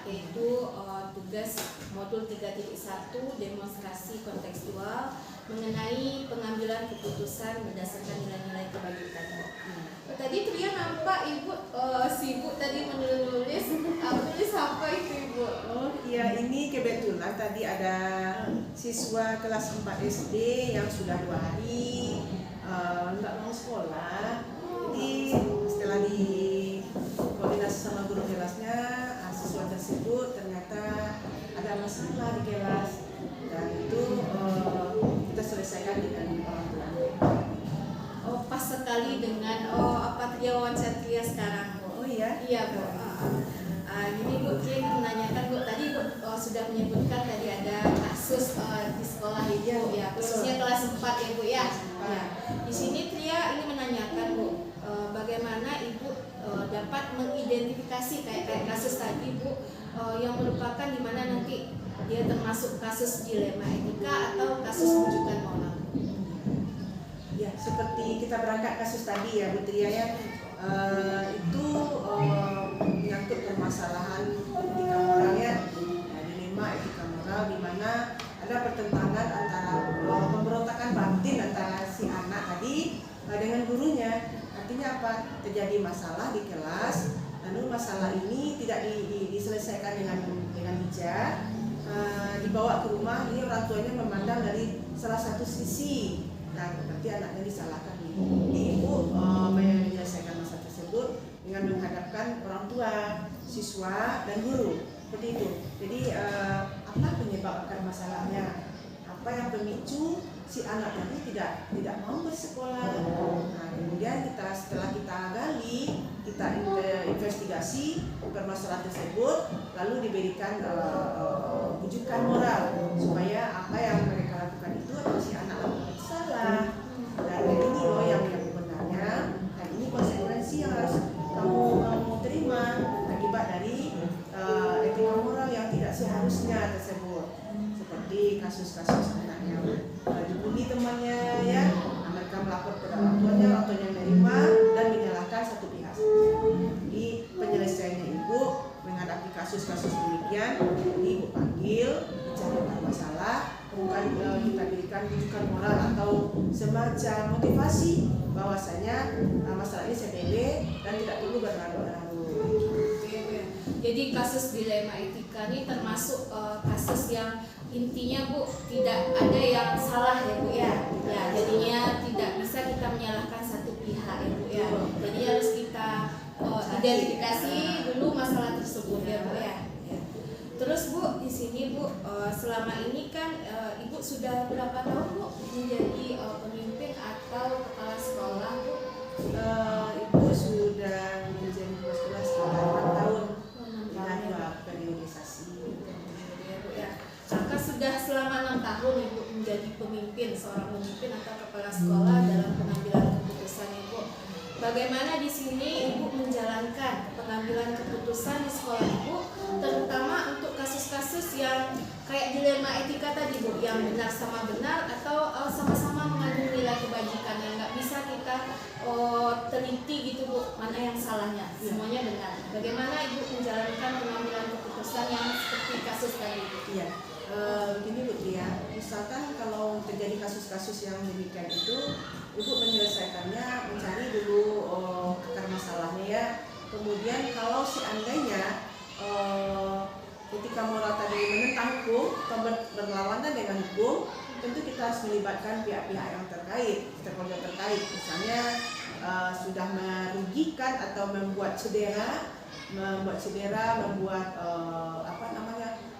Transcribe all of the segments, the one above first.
yaitu tugas modul 3.1 demonstrasi kontekstual mengenai pengambilan keputusan berdasarkan nilai-nilai kebajikan. Tadi Tria nampak Ibu sibuk tadi menulis apa itu Ibu? Oh iya, ini kebetulan tadi ada siswa kelas 4 SD yang sudah 2 hari nggak mau sekolah. Jadi setelah koordinasi sama guru kelasnya, siswa tersebut ternyata ada masalah di kelas dan itu kita selesaikan dengan orang tua. Oh, pas sekali dengan apa Tria wawancara Tria sekarang, Bu. Oh iya? Iya, Bu. Jadi Bu, Tria ingin menanyakan, Bu, tadi Bu sudah menyebutkan tadi ada kasus di sekolah Ibu, ya, khususnya kelas 4 ya, Bu, ya. Ya. Di sini Tria ingin menanyakan, Bu, bagaimana Ibu dapat mengidentifikasi kayak kasus tadi, Bu, yang merupakan di mana nanti dia termasuk kasus dilema etika atau kasus rujukan moral. Ya, seperti kita berangkat kasus tadi ya Bu Tria ya, itu menyangkut permasalahan etika moral ya, dilema etika moral di mana ada pertentangan antara pemberontakan batin antara si anak tadi dengan gurunya. Artinya apa? Terjadi masalah di kelas, lalu masalah ini tidak diselesaikan dengan bijak, dibawa ke rumah. Ini orang tuanya memandang dari salah satu sisi. Nah, berarti anaknya disalahkan nih. Ibu menyelesaikan masalah tersebut dengan menghadapkan orang tua, siswa, dan guru. Seperti itu. Jadi apa penyebab akar masalahnya? Apa yang pemicu si anak tadi tidak mau bersekolah? Nah, kemudian setelah kita gali, kita investigasi permasalahan tersebut, lalu diberikan rujukan moral supaya apa yang mereka lakukan itu atau si anak lakukan itu salah. Dan ini loh yang benarnya, dan ini konsekuensi yang harus kamu terima akibat dari etika moral yang tidak seharusnya tersebut. Seperti kasus-kasus anak yang dibully temannya ya, mereka melapor kepada orang tuanya menerima dan menyalahkan satu pihak. Jadi penyelesaiannya Ibu menghadapi kasus-kasus demikian, Ibu panggil, bicarakan masalah, bukan kita berikan rujukan moral atau semacam motivasi bahwasanya masalah ini sepele dan tidak perlu berlarut-larut. Jadi kasus dilema etika ini termasuk kasus yang intinya Bu tidak ada yang salah ya Bu ya. Ya, jadinya tidak bisa kita menyalahkan satu pihak ya Bu ya. Jadi harus kita identifikasi dulu masalah tersebut ya Bu ya. Terus Bu, di sini Bu, selama ini kan Ibu sudah berapa tahun Bu menjadi pemimpin atau kepala sekolah Bu? Ibu sudah menjadi kepala sekolah sekitar 4 tahun dengan periodisasi. Ya Bu ya. Maka sudah selama 6 tahun Ibu menjadi seorang pemimpin atau kepala sekolah dalam pengambilan keputusan Ibu. Bagaimana di sini Ibu menjalankan pengambilan keputusan di sekolah Ibu, terutama untuk kasus-kasus yang kayak dilema etika tadi Bu, yang benar sama benar atau sama-sama mengandung nilai kebajikan yang nggak bisa kita teliti gitu Bu, mana yang salahnya, semuanya benar. Bagaimana Ibu menjalankan pengambilan keputusan yang seperti kasus tadi Bu? Iya. Begini Bu Tria, misalkan kalau terjadi kasus-kasus yang demikian itu, Ibu menyelesaikannya mencari dulu akar masalahnya ya. Kemudian kalau seandainya etika moral tadi menentang hukum atau berlawanan dengan hukum, tentu kita harus melibatkan pihak-pihak yang terkait, stakeholder terkait. Misalnya sudah merugikan atau membuat cedera,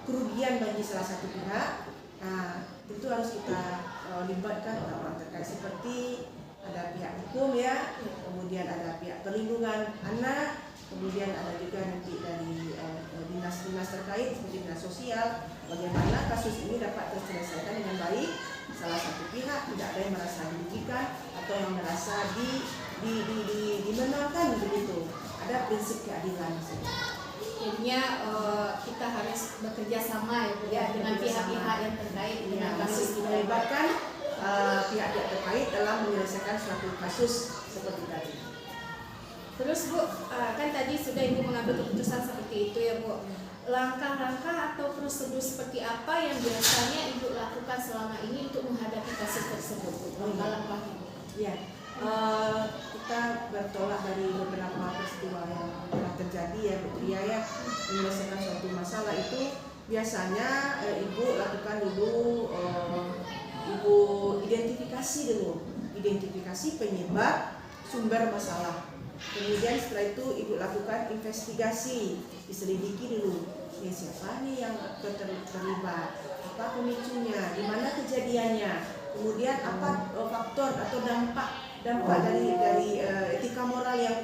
kerugian bagi salah satu pihak. Nah, itu harus kita libatkan orang-orang terkait seperti ada pihak hukum ya, kemudian ada pihak perlindungan anak, kemudian ada juga nanti dari dinas-dinas terkait seperti dinas sosial. Bagaimana kasus ini dapat terselesaikan dengan baik, salah satu pihak tidak ada yang merasa dirugikan atau yang merasa dimenangkan begitu. Ada prinsip keadilan. Jadinya kita harus bekerja sama ya Bu ya, dengan pihak-pihak yang terkait dengan kasus ini. Melibatkan pihak-pihak terkait dalam menyelesaikan suatu kasus seperti tadi. Terus Bu, kan tadi sudah Ibu mengambil keputusan seperti itu ya Bu. langkah-langkah atau prosedur seperti apa yang biasanya Ibu lakukan selama ini untuk menghadapi kasus tersebut, Bu? Langkah-langkahnya. Ya, kita bertolak dari beberapa peristiwa yang pernah terjadi ya Bu Tria ya, menyelesaikan suatu masalah itu biasanya Ibu lakukan dulu, Ibu identifikasi penyebab sumber masalah. Kemudian setelah itu Ibu lakukan investigasi, diselidiki dulu, ya siapa nih yang terlibat, apa pemicunya, di mana kejadiannya, kemudian apa faktor atau dampak dari etika moral yang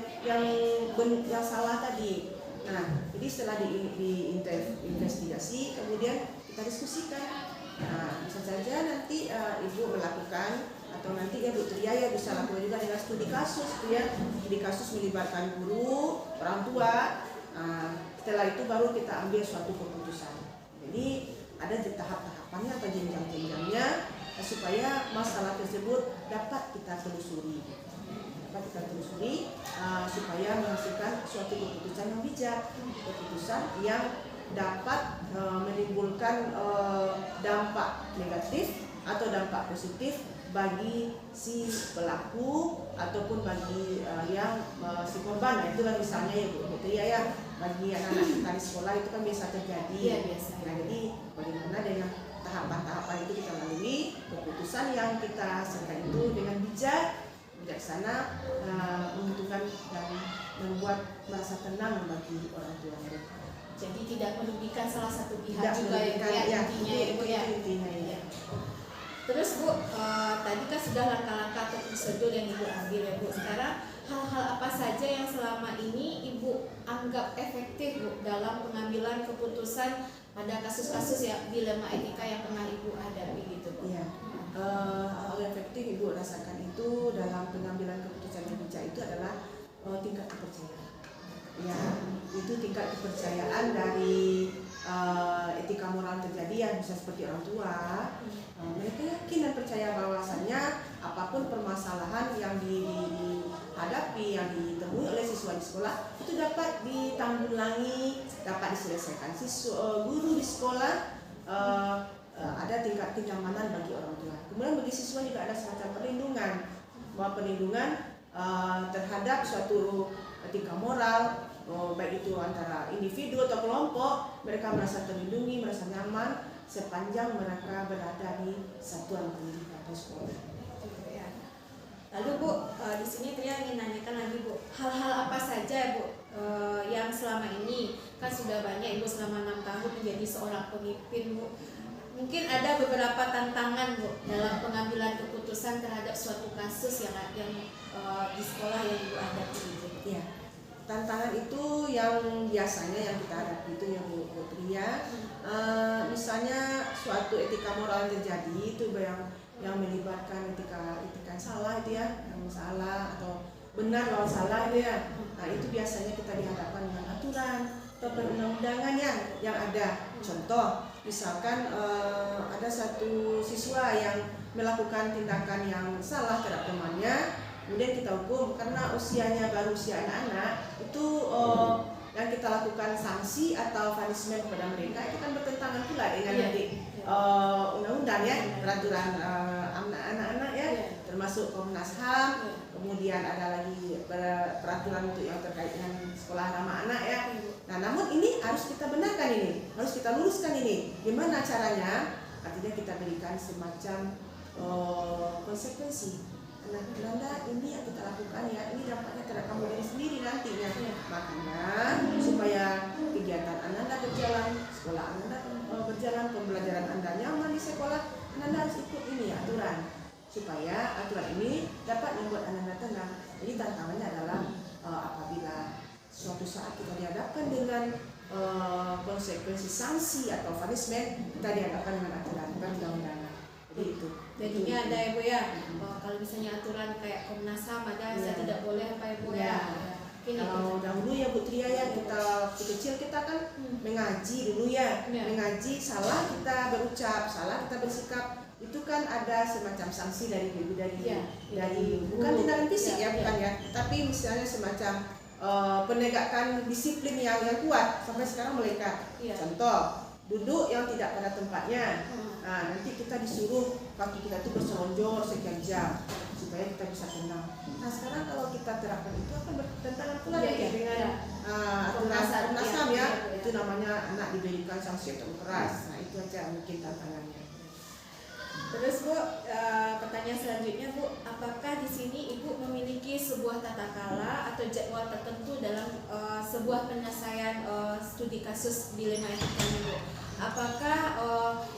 salah tadi. Nah, jadi setelah diinvestigasi, kemudian kita diskusikan. Nah, bisa saja nanti Ibu melakukan, atau nanti ya Bu Tria ya bisa lakukan juga dengan studi kasus, ya, studi kasus melibatkan guru, orang tua. Setelah itu baru kita ambil suatu keputusan. Jadi ada tahap-tahapannya atau jenjang-jenjangnya supaya masalah tersebut dapat kita telusuri, supaya menghasilkan suatu keputusan yang bijak, keputusan yang dapat menimbulkan dampak negatif atau dampak positif bagi si pelaku ataupun bagi si korban. Nah, itu kan misalnya ya Bu Tria ya, bagi anak-anak kita di sekolah itu kan biasa terjadi. Iya, biasa. Nah, jadi bagaimana dengan tahapan-tahapan itu kita lalui, keputusan yang kita hasilkan itu dengan bijaksana, menguntungkan dan membuat merasa tenang bagi orang tua mereka. Jadi tidak merugikan salah satu pihak Tidak juga ya, intinya ya Bu ya. Intinya ya. Terus Bu, tadi kan sudah langkah-langkah atau prosedur yang Ibu ambil ya Bu. Sekarang hal-hal apa saja yang selama ini Ibu anggap efektif Bu dalam pengambilan keputusan pada kasus-kasus ya dilema etika yang pernah Ibu hadapi gitu Bu? Iya. Hal efektif Ibu rasakan itu dalam pengambilan keputusan yang bijak itu adalah tingkat kepercayaan. Ya, itu tingkat kepercayaan dari etika moral terjadi yang bisa seperti orang tua. Mereka yakin dan percaya bahwasannya apapun permasalahan yang dihadapi, yang ditemui oleh siswa di sekolah itu dapat ditanggulangi, dapat diselesaikan. Guru di sekolah ada tingkat kenyamanan bagi orang tua. Kemudian bagi siswa juga ada semacam perlindungan, bahwa perlindungan terhadap suatu etika moral, baik itu antara individu atau kelompok, mereka merasa terlindungi, merasa nyaman sepanjang mereka berada di satuan pendidikan atau sekolah. Lalu Bu, di sini Tria ingin nanyakan lagi Bu, hal-hal apa saja Bu yang selama ini kan sudah banyak Ibu selama 6 tahun menjadi seorang pemimpin Bu. Mungkin ada beberapa tantangan Bu dalam pengambilan keputusan terhadap suatu kasus yang di sekolah yang Ibu hadapi gitu. Ya. Tantangan itu yang biasanya yang kita hadapi itu yang Bu Tria, misalnya suatu etika moral yang terjadi itu yang melibatkan etika yang salah itu ya, yang salah atau benar lawan salah itu ya. Nah, itu biasanya kita dihadapkan dengan aturan atau perundang-undangan yang ada. Contoh, misalkan ada satu siswa yang melakukan tindakan yang salah terhadap temannya, kemudian kita hukum karena usianya baru usia anak-anak, itu yang kita lakukan sanksi atau punishment kepada mereka itu kan bertentangan pula dengan undang-undang ya, peraturan anak-anak ya, termasuk Komnas HAM, kemudian ada lagi peraturan untuk yang terkait dengan sekolah ramah anak ya. Nah, namun ini harus kita benarkan, ini harus kita luruskan ini. Gimana caranya? Artinya kita berikan semacam konsekuensi. Nah, Nanda, ini yang kita lakukan ya, ini dampaknya terhadap kamu diri sendiri nantinya. Makanya supaya kegiatan Anda berjalan, sekolah Anda berjalan, pembelajaran Anda nyaman di sekolah, Anda harus ikut ini aturan, supaya aturan ini dapat membuat Anda tenang. Jadi tantangannya adalah apabila suatu saat kita dihadapkan dengan konsekuensi sanksi atau punishment, kita dihadapkan dengan aturan perundang-undangan. Jadi itu. Jadinya ada ya Bu ya, kalau misalnya aturan kayak Komnas HAM ada, saya tidak boleh apa ya Bu ya. Kalau dahulu ya Bu Tria ya, kita waktu kecil kita kan mengaji dulu ya, mengaji salah kita berucap, salah kita bersikap, itu kan ada semacam sanksi dari bukan tindakan fisik ya, bukan ya, tapi misalnya semacam penegakan disiplin yang kuat sampai sekarang melekat. Iya. Contoh, duduk yang tidak pada tempatnya. Nah, nanti kita disuruh kaki kita itu berselonjor sekian jam supaya kita bisa tenang. Nah, sekarang kalau kita terapkan itu akan bertentangan pula dengan aturan Komnas HAM ya. Itu namanya anak diberikan sanksi atau keras. Nah, itu aja mungkin tantangannya. Terus Bu, pertanyaan selanjutnya Bu, apakah di sini Ibu memiliki sebuah tata krala atau jadwal tertentu dalam sebuah penyelesaian studi kasus dilema etika ini Bu? Apakah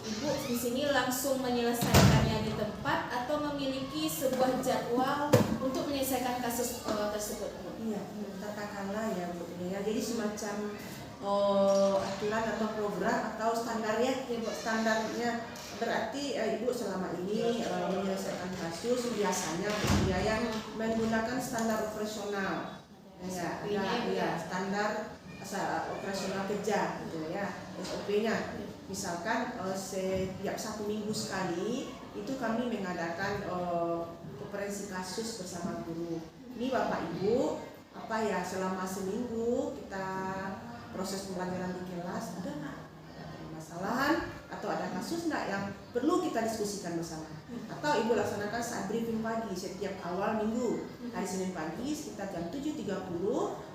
Ibu di sini langsung menyelesaikannya di tempat atau memiliki sebuah jadwal untuk menyelesaikan kasus tersebut Bu? Iya, tata krala ya Bu ya. Jadi semacam aturan atau program atau standarnya, standarnya berarti Ibu selama ini menyelesaikan kasus biasanya ya yang menggunakan standar operasional ya, standar operasional kerja gitu ya, SOP-nya. Misalkan setiap 1 minggu sekali itu kami mengadakan konferensi kasus bersama guru. Ini Bapak Ibu selama seminggu kita proses pembelajaran di kelas ada nggak permasalahan atau ada kasus nggak yang perlu kita diskusikan bersama, atau Ibu laksanakan saat briefing pagi setiap awal minggu hari Senin pagi sekitar jam 7.30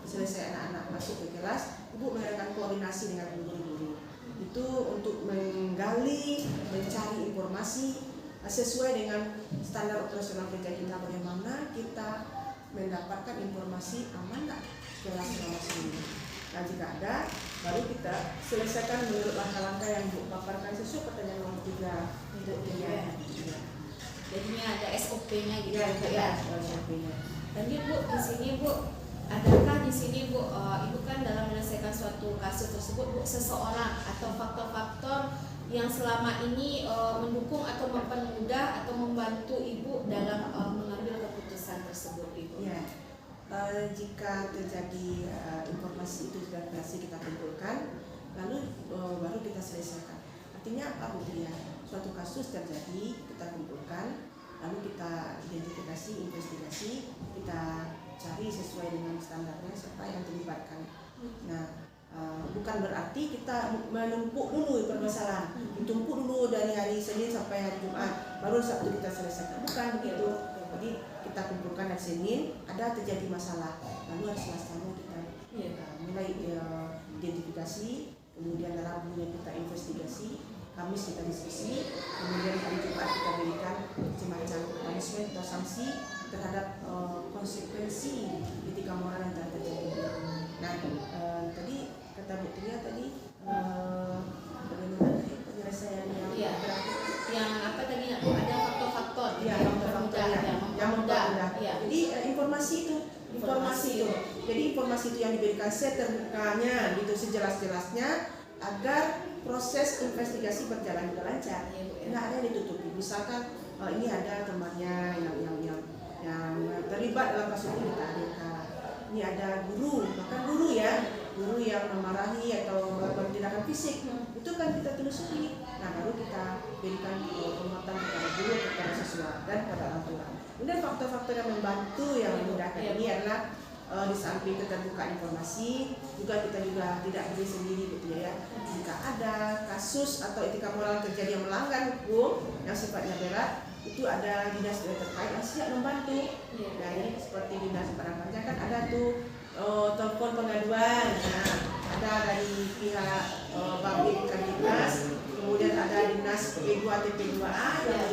selesai anak-anak masuk ke kelas, Ibu mengadakan koordinasi dengan guru-guru itu untuk menggali, mencari informasi sesuai dengan standar operasional kerja kita, bagaimana kita mendapatkan informasi aman nggak kelas selama seminggu. Nah, jika ada, baru kita selesaikan menurut langkah-langkah yang Bu paparkan sesuai pertanyaan nomor 3. Jadinya ada SOP-nya gitu ya. SOP-nya. Dan Bu, di sini Bu, adakah di sini Bu, Ibu kan dalam menyelesaikan suatu kasus tersebut Bu, seseorang atau faktor-faktor yang selama ini mendukung atau mempermudah atau membantu Ibu dalam mengambil keputusan tersebut Ibu? Ya. Jika terjadi informasi itu sudah berhasil kita kumpulkan, lalu baru kita selesaikan. Artinya apa Bu ya? Suatu kasus terjadi, kita kumpulkan, lalu kita identifikasi, investigasi, kita cari sesuai dengan standarnya siapa yang dilibatkan. Nah, bukan berarti kita menumpuk dulu permasalahan, ditumpuk dulu dari hari Senin sampai hari Jumat, baru Sabtu kita selesaikan. Bukan begitu. Jadi kita kumpulkan hari Senin, ada terjadi masalah, lalu hari Selasanya kita mulai identifikasi, kemudian Rabunya kita investigasi, Kamis kita diskusi, kemudian hari Jumat kita berikan semacam punishment atau sanksi terhadap konsekuensi etika moral yang telah terjadi. Nah, tadi kata Bu Tia tadi bagaimana penyelesaian yang yang apa tadi Bu, ada faktor-faktor yang mempermudah. Jadi informasi itu. Jadi informasi itu yang diberikan seterbukanya gitu, sejelas-jelasnya agar proses investigasi berjalan dengan lancar. Nggak ada yang ditutupi. Misalkan ini ada temannya yang terlibat dalam kasus ini kita hadirkan. Ini ada bahkan guru yang memarahi atau melakukan tindakan fisik, itu kan kita telusuri. Nah, baru kita berikan penguatan kepada guru, kepada siswa dan kepada orang tua. Kemudian faktor-faktor yang membantu yang memudahkan ini adalah di samping keterbukaan informasi, juga kita tidak berdiri sendiri gitu ya. Jika ada kasus atau etika moral terjadi yang melanggar hukum yang sifatnya berat, itu ada dinas terkait yang siap membantu. Nah, ini seperti dinas barang kerja kan ada tuh telepon pengaduan. Nah, ada dari pihak Babin Dinas, kemudian ada dinas P2 TP2A yang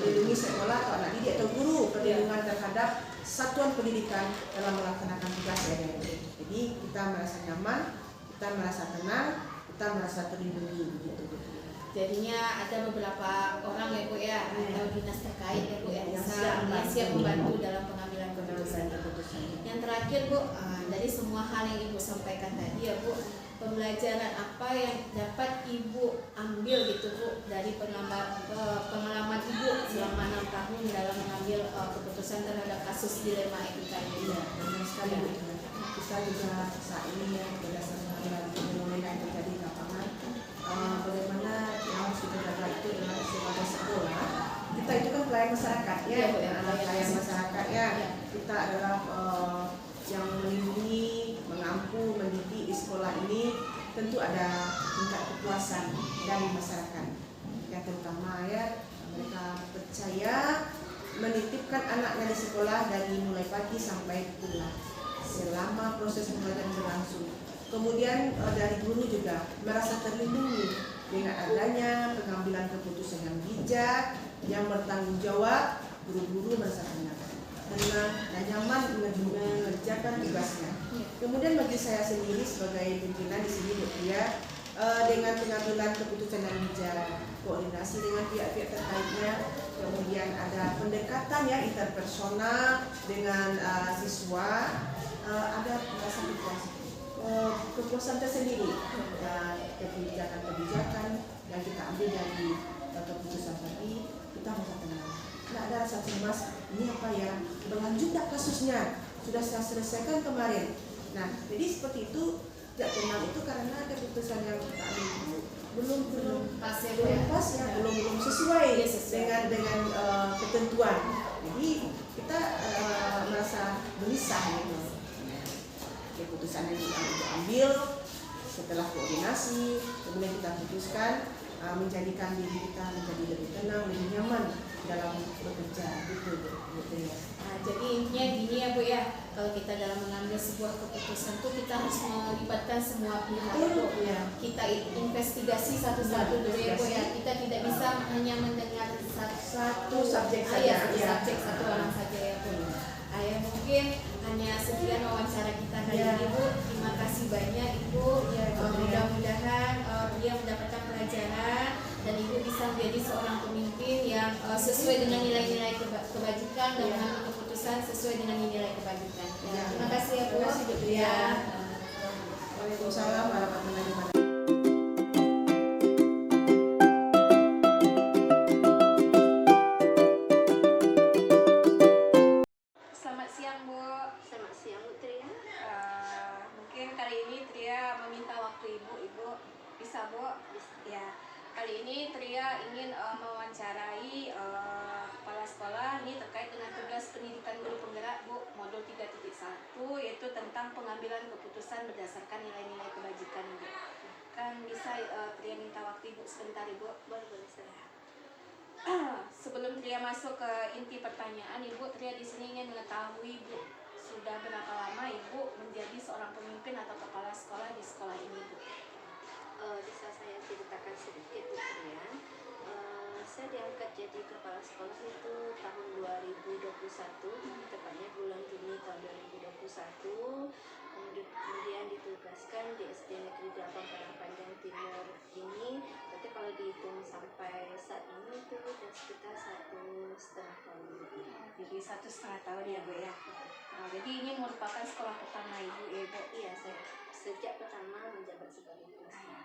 melindungi sekolah atau anak didik atau guru, perlindungan terhadap satuan pendidikan dalam melaksanakan tugas Jadi kita merasa nyaman, kita merasa tenang, kita merasa terlindungi begitu. Jadinya ada beberapa orang ya Bu ya, atau dinas terkait ya Bu yang siap membantu dalam pengambilan keputusan. Yang terakhir Bu, dari semua hal yang Ibu sampaikan tadi ya Bu, pembelajaran apa yang dapat Ibu ambil gitu Bu dari pengalaman Ibu selama 6 tahun dalam mengambil keputusan terhadap kasus dilema etika ini? Benar sekali Bu. Kita juga saat ini ya berdasarkan fenomena yang terjadi di lapangan, bagaimana yang harus kita jaga itu adalah sebagai sekolah. Kita itu kan pelayan masyarakat ya, pelayan masyarakat ya. Kita adalah yang melindungi, mengampu, mendidik di sekolah ini tentu ada tingkat kepuasan dari masyarakat. Yang terutama ya, mereka percaya menitipkan anaknya di sekolah dari mulai pagi sampai pulang selama proses pembelajaran berlangsung. Kemudian dari guru juga merasa terlindungi dengan adanya pengambilan keputusan yang bijak, yang bertanggung jawab. Guru-guru merasa tenang dan nyaman mengerjakan tugasnya. Kemudian bagi saya sendiri sebagai pimpinan di sini, Bu Tria, dengan pengambilan keputusan yang bijak, koordinasi dengan pihak-pihak terkaitnya, kemudian ada pendekatan ya interpersonal dengan siswa, ada rasa kepuasan tersendiri dan kebijakan-kebijakan yang kita ambil dari keputusan tadi, kita merasa tenang. Tidak ada rasa cemas, ini apa ya, berlanjut tak kasusnya, sudah saya selesaikan kemarin. Nah, jadi seperti itu. Tidak tenang itu karena keputusan yang kita ambil itu belum pas ya, belum sesuai dengan ketentuan. Jadi kita merasa gelisah gitu. Keputusan yang kita ambil setelah koordinasi, kemudian kita putuskan menjadikan diri kita menjadi lebih tenang, lebih nyaman dalam bekerja gitu ya. Nah, jadi intinya gini ya Bu ya, kalau kita dalam mengambil sebuah keputusan tuh kita harus melibatkan semua pihak Bu. Ya. Kita investigasi satu-satu dulu ya Bu ya. Kita tidak bisa hanya mendengar satu subjek saja, satu orang saja ya Bu. Ya mungkin hanya sekian wawancara kita kali ini Bu. Terima kasih banyak Ibu. Mudah-mudahan dia mendapatkan pelajaran dan Ibu bisa menjadi seorang pemimpin yang sesuai dengan nilai-nilai kebajikan dan mengambil keputusan sesuai dengan nilai kebajikan. Terima kasih ya Bu. Terima kasih Bu Tria. Waalaikumsalam warahmatullahi wabarakatuh. Selamat siang Bu. Selamat siang Bu Tria. Mungkin kali ini Tria meminta waktu Ibu bisa Bu? Ya. Kali ini Tria ingin mewawancarai kepala sekolah ini terkait dengan tugas pendidikan guru penggerak Bu, modul 3.1 yaitu tentang pengambilan keputusan berdasarkan nilai-nilai kebajikan Bu. Kan bisa Tria minta waktu Ibu sebentar Ibu? Boleh saya. Sebelum Tria masuk ke inti pertanyaan Ibu, Tria di sini ingin mengetahui Bu, sudah berapa lama Ibu menjadi seorang pemimpin atau kepala sekolah di sekolah ini Bu? Bisa saya ceritakan sedikit Bu Tria. Saya diangkat jadi kepala sekolah itu tahun 2021, tepatnya bulan Juni tahun 2021. Kemudian ditugaskan di SD Negeri 8 Padang Timur ini. Berarti kalau dihitung sampai saat ini itu sudah sekitar 1,5 tahun. Jadi 1,5 tahun ya Bu ya. Nah, jadi ini merupakan sekolah pertama Ibu ya Bu? Iya, saya sejak pertama menjabat sebagai kepala sekolah.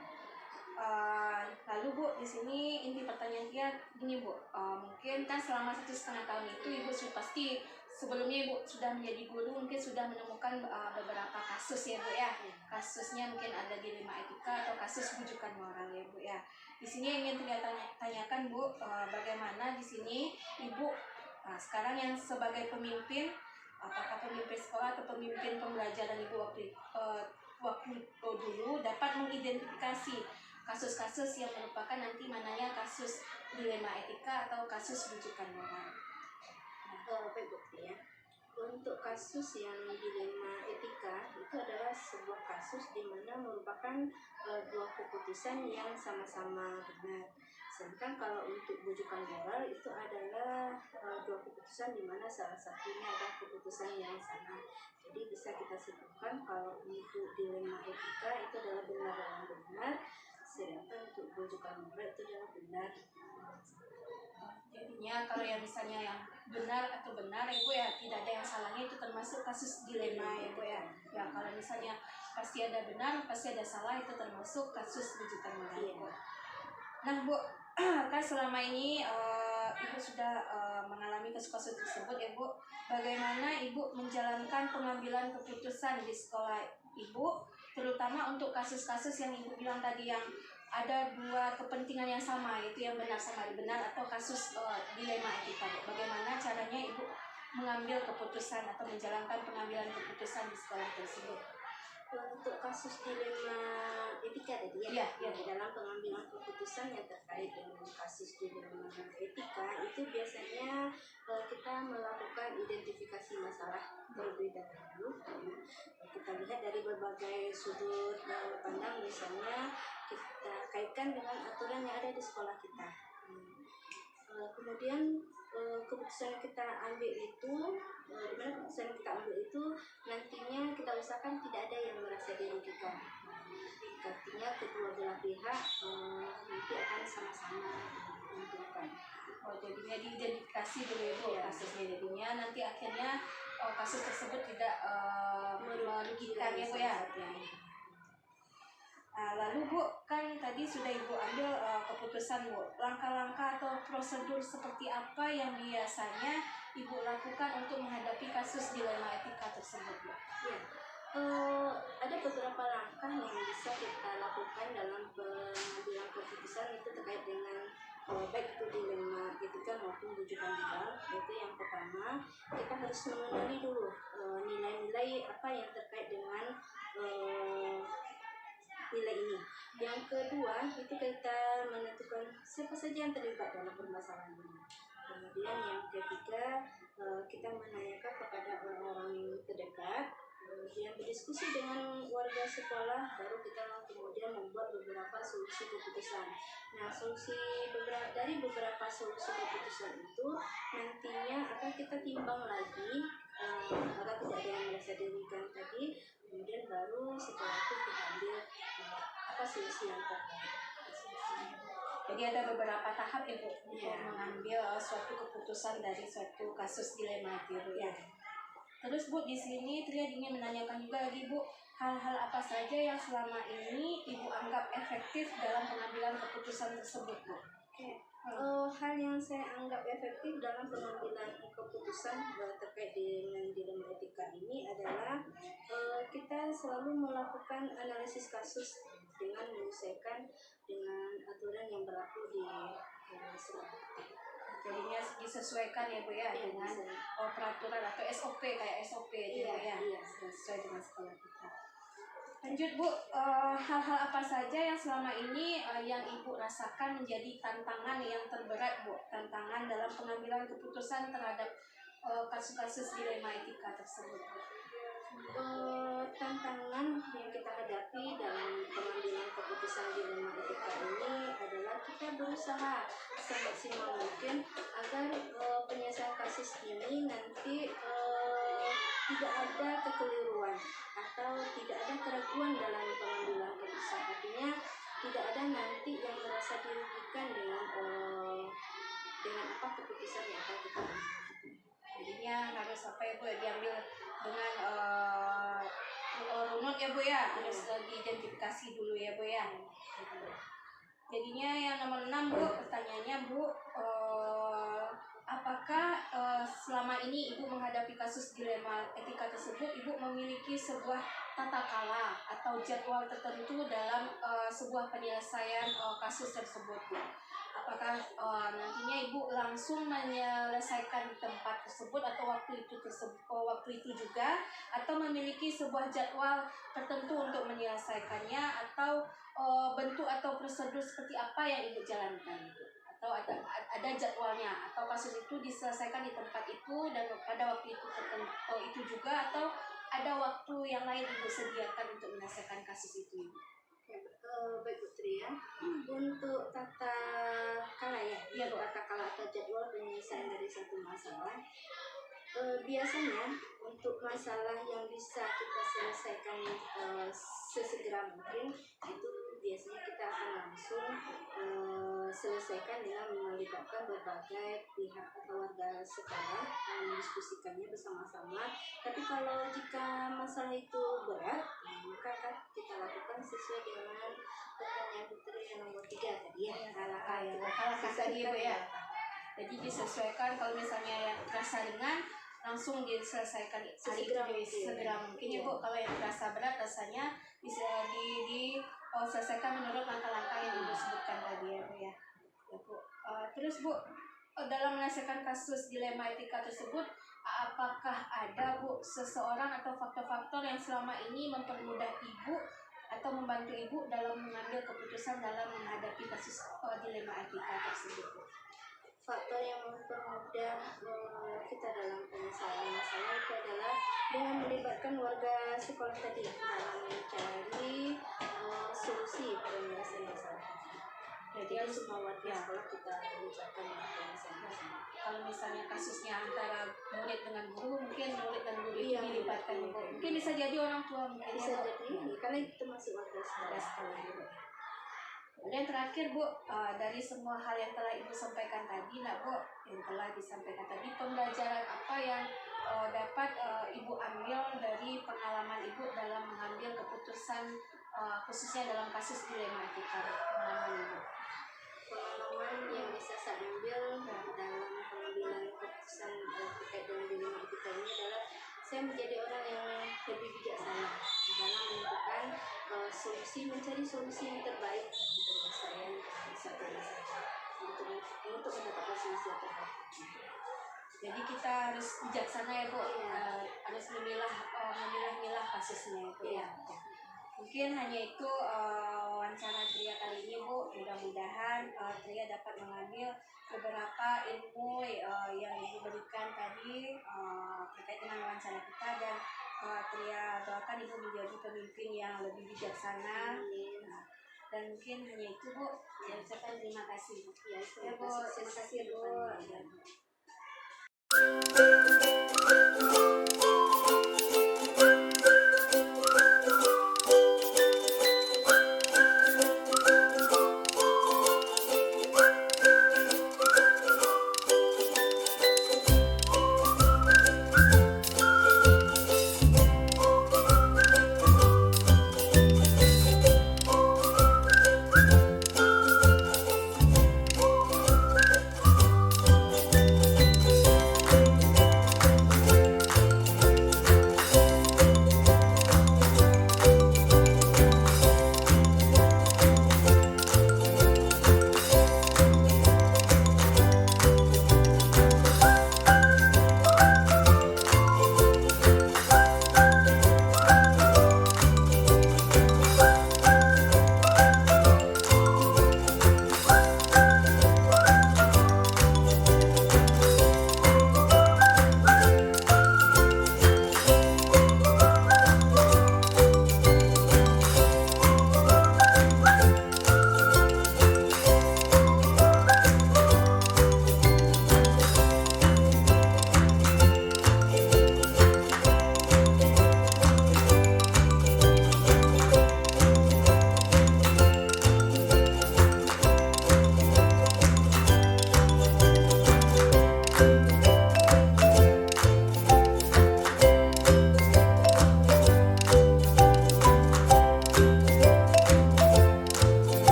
Lalu Bu, di sini inti pertanyaan dia gini Bu, mungkin kan selama 1,5 tahun itu Ibu sudah pasti sebelumnya Ibu sudah menjadi guru mungkin sudah menemukan beberapa kasus ya Bu ya. Kasusnya mungkin ada dilema etika atau kasus bujukan moral ya Bu ya. Di sini ingin tanyakan Bu, bagaimana di sini Ibu sekarang yang sebagai pemimpin, apakah pemimpin sekolah atau pemimpin pembelajaran Ibu waktu dulu dapat mengidentifikasi kasus-kasus yang merupakan nanti mananya kasus dilema etika atau kasus bujukan moral. Baik Bu Tria. Untuk kasus yang dilema etika itu adalah sebuah kasus di mana merupakan dua keputusan yang sama-sama benar. Sedangkan kalau untuk bujukan moral itu adalah dua keputusan di mana salah satunya adalah keputusan yang salah. Jadi bisa kita simpulkan kalau untuk dilema etika itu adalah benar dan benar, sedangkan untuk bujukan moral itu adalah benar. Jadinya kalau yang misalnya yang benar atau benar ya Bu ya, tidak ada yang salahnya, itu termasuk kasus dilema ya Bu ya. Ya kalau misalnya pasti ada benar, pasti ada salah, itu termasuk kasus bujukan moral ya Bu. Nah Bu, kan selama ini Ibu sudah mengalami kasus-kasus tersebut ya Bu. Bagaimana Ibu menjalankan pengambilan keputusan di sekolah Ibu, terutama untuk kasus-kasus yang Ibu bilang tadi yang ada dua kepentingan yang sama, yaitu yang benar sama benar atau kasus dilema etika. Bagaimana caranya Ibu mengambil keputusan atau menjalankan pengambilan keputusan di sekolah tersebut? Untuk kasus dilema etika tadi ya, Iya, iya. dalam pengambilan keputusan yang terkait dengan kasus dilema etika itu biasanya kita melakukan identifikasi masalah terlebih dahulu. Kita lihat dari berbagai sudut pandang, misalnya kita kaitkan dengan aturan yang ada di sekolah kita. Kemudian keputusan yang kita ambil itu, di mana keputusan yang kita ambil itu nantinya kita usahakan tidak ada yang merasa dirugikan. Artinya kedua belah pihak nanti akan sama-sama menguntungkan. Oh, jadinya diidentifikasi dulu ya Bu, kasusnya, jadinya nanti akhirnya kasus tersebut tidak merugikan ya Bu ya. Lalu Bu, kan tadi sudah Ibu ambil keputusan Bu, langkah-langkah atau prosedur seperti apa yang biasanya Ibu lakukan untuk menghadapi kasus dilema etika tersebut Bu? Ya, ada beberapa langkah yang bisa kita lakukan dalam pengambilan keputusan itu terkait dengan baik itu dilema etika maupun rujukan legal. Yaitu yang pertama, kita harus mengenali dulu nilai-nilai apa yang terkait dengan nilai ini. Yang kedua, itu kita menentukan siapa saja yang terlibat dalam permasalahan ini. Kemudian yang ketiga, kita menanyakan kepada orang-orang terdekat, kemudian berdiskusi dengan warga sekolah, baru kita kemudian membuat beberapa solusi keputusan. Nah, dari beberapa solusi keputusan itu nantinya akan kita timbang lagi agar tidak ada yang merasa dirugikan tadi, kemudian baru setelah itu kita ambil apa solusi yang terbaik. Jadi ada beberapa tahap ya Bu untuk mengambil suatu keputusan dari suatu kasus dilema itu Bu ya. Terus Bu, di sini Tria ingin menanyakan juga lagi Bu, hal-hal apa saja yang selama ini Ibu anggap efektif dalam pengambilan keputusan tersebut Bu? Hal yang saya anggap efektif dalam pengambilan keputusan terkait dengan dilema etika ini adalah kita selalu melakukan analisis kasus dengan menyesuaikan dengan aturan yang berlaku di sekolah. Jadinya disesuaikan ya Bu ya, dengan peraturan atau SOP kayak SOP gitu ya, sesuai dengan sekolah kita. Lanjut Bu, hal-hal apa saja yang selama ini yang Ibu rasakan menjadi tantangan yang terberat Bu, tantangan dalam pengambilan keputusan terhadap kasus-kasus dilema etika tersebut Bu? Tantangan yang kita hadapi dalam pengambilan keputusan dilema etika ini adalah kita berusaha semaksimal mungkin agar penyelesaian kasus ini nanti tidak ada kekeliruan atau tidak ada keraguan dalam pengambilan keputusan. Artinya tidak ada nanti yang merasa dirugikan dengan apa keputusan yang akan kita ambil. Jadinya harus apa ya Bu, diambil dengan runut ya Bu ya, harus diidentifikasi dulu ya Bu ya. Jadinya yang nomor 6 Bu, pertanyaannya Bu, apakah selama ini Ibu menghadapi kasus dilema etika tersebut, Ibu memiliki sebuah tata kala atau jadwal tertentu dalam sebuah penyelesaian kasus tersebut Bu? Apakah nantinya Ibu langsung menyelesaikan di tempat tersebut atau waktu itu juga, atau memiliki sebuah jadwal tertentu untuk menyelesaikannya, atau bentuk atau prosedur seperti apa yang Ibu jalankan itu? Atau ada jadwalnya, atau kasus itu diselesaikan di tempat itu dan pada waktu itu tertentu itu juga, atau ada waktu yang lain Ibu sediakan untuk menyelesaikan kasus itu Ibu? Baik Putri ya, untuk tata kala tata kala atau jadwal penyelesaian dari satu masalah, biasanya untuk masalah yang bisa kita selesaikan sesegera mungkin, itu biasanya kita akan langsung selesaikan dengan melibatkan berbagai pihak atau warga sekolah mendiskusikannya bersama-sama. Tapi kalau jika masalah itu berat, maka akan kita lakukan sesuai dengan pertanyaan Putri yang nomor 3 tadi ya. Langkah tadi ya. Jadi disesuaikan, kalau misalnya yang terasa ringan langsung diselesaikan segera mungkin ya Bu. Kalau yang terasa berat rasanya bisa diselesaikan menurut langkah-langkah yang Ibu sebutkan tadi ya Bu ya. Ya Bu. Terus Bu, dalam menyelesaikan kasus dilema etika tersebut, apakah ada Bu seseorang atau faktor-faktor yang selama ini mempermudah Ibu atau membantu Ibu dalam mengambil keputusan dalam menghadapi kasus dilema etika tersebut Bu? Faktor yang mempermudah kita dalam penyelesaian masalah itu adalah dengan melibatkan warga sekolah tadi dalam mencari solusi penyelesaian masalah. Jadi semua warga sekolah kita libatkan dalam penyelesaian masalah. Kalau misalnya kasusnya antara murid dengan guru, mungkin murid dan guru itu Iya, dilibatkan iya. Bu. Mungkin bisa jadi orang tua mungkin Bisa ya, Bu. jadi karena itu masih warga sekolah. Dan terakhir Bu, dari semua hal yang telah Ibu sampaikan tadi, Bu, yang telah disampaikan tadi, pembelajaran apa yang dapat Ibu ambil dari pengalaman Ibu dalam mengambil keputusan khususnya dalam kasus dilema etika pengalaman Ibu? Pengalaman yang bisa saya ambil dalam pengambilan keputusan terkait dengan dilema etika ini adalah saya menjadi orang yang lebih bijaksana dalam menentukan mencari solusi yang terbaik untuk penyelesaian satu masalah untuk mendapatkan solusi yang terbaik. Jadi kita harus bijaksana ya Bu, harus memilah kasusnya itu ya. Mungkin hanya itu wawancara Tria kali ini Bu. Mudah-mudahan Tria dapat mengambil beberapa ilmu yang Ibu berikan tadi terkait dengan wawancara kita, dan Tria doakan Ibu menjadi pemimpin yang lebih bijaksana. Nah, dan mungkin hanya itu Bu. Saya ucapkan terima kasih Bu. Ya, Ya Bu, terima kasih Bu. Ya, Bu.